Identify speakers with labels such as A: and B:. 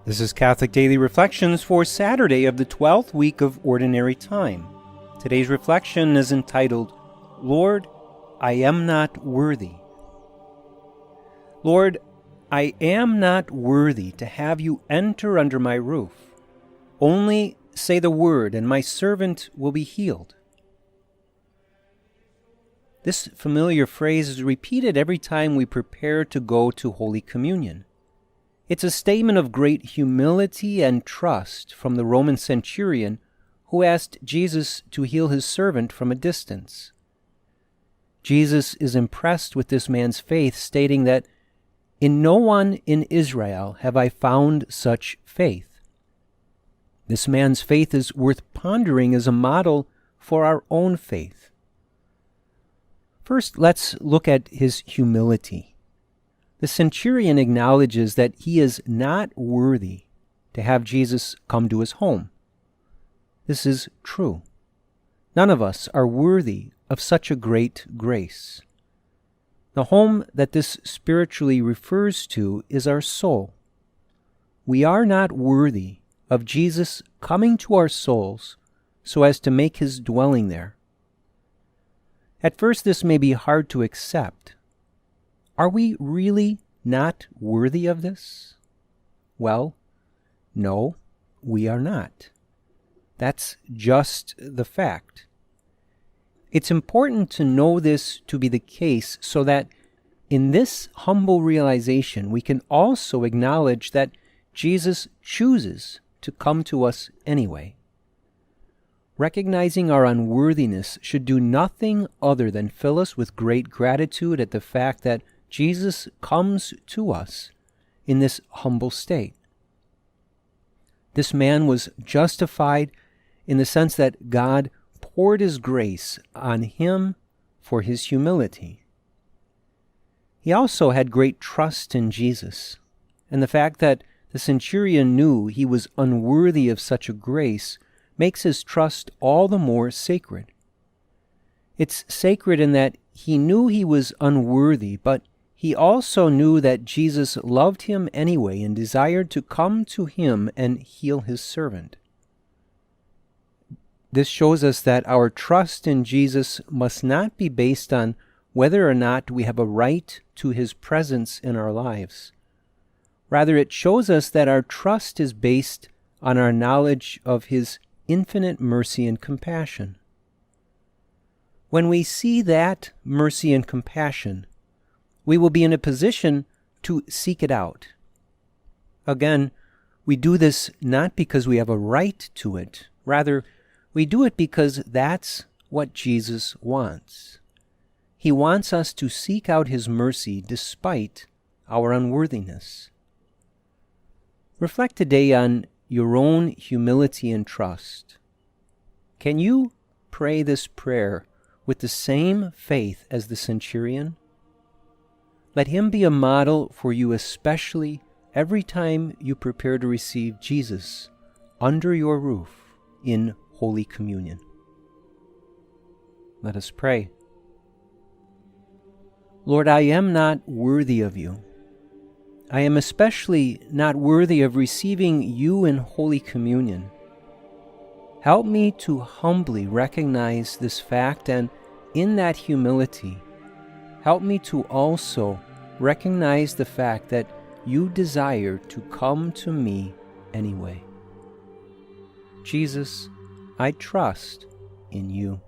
A: This is Catholic Daily Reflections for Saturday of the 12th week of Ordinary Time. Today's reflection is entitled, Lord, I am not worthy. Lord, I am not worthy to have you enter under my roof. Only say the word, and my servant will be healed. This familiar phrase is repeated every time we prepare to go to Holy Communion. It's a statement of great humility and trust from the Roman centurion who asked Jesus to heal his servant from a distance. Jesus is impressed with this man's faith, stating that, "In no one in Israel have I found such faith." This man's faith is worth pondering as a model for our own faith. First, let's look at his humility. The centurion acknowledges that he is not worthy to have Jesus come to his home. This is true. None of us are worthy of such a great grace. The home that this spiritually refers to is our soul. We are not worthy of Jesus coming to our souls so as to make his dwelling there. At first, this may be hard to accept. Are we really not worthy of this? Well, no, we are not. That's just the fact. It's important to know this to be the case so that in this humble realization we can also acknowledge that Jesus chooses to come to us anyway. Recognizing our unworthiness should do nothing other than fill us with great gratitude at the fact that Jesus comes to us in this humble state. This man was justified in the sense that God poured his grace on him for his humility. He also had great trust in Jesus, and the fact that the centurion knew he was unworthy of such a grace makes his trust all the more sacred. It's sacred in that he knew he was unworthy, but he also knew that Jesus loved him anyway and desired to come to him and heal his servant. This shows us that our trust in Jesus must not be based on whether or not we have a right to his presence in our lives. Rather, it shows us that our trust is based on our knowledge of his infinite mercy and compassion. When we see that mercy and compassion, we will be in a position to seek it out. Again, we do this not because we have a right to it. Rather, we do it because that's what Jesus wants. He wants us to seek out his mercy despite our unworthiness. Reflect today on your own humility and trust. Can you pray this prayer with the same faith as the centurion? Let him be a model for you, especially every time you prepare to receive Jesus under your roof in Holy Communion. Let us pray. Lord, I am not worthy of you. I am especially not worthy of receiving you in Holy Communion. Help me to humbly recognize this fact, and in that humility, help me to also recognize the fact that you desire to come to me anyway. Jesus, I trust in you.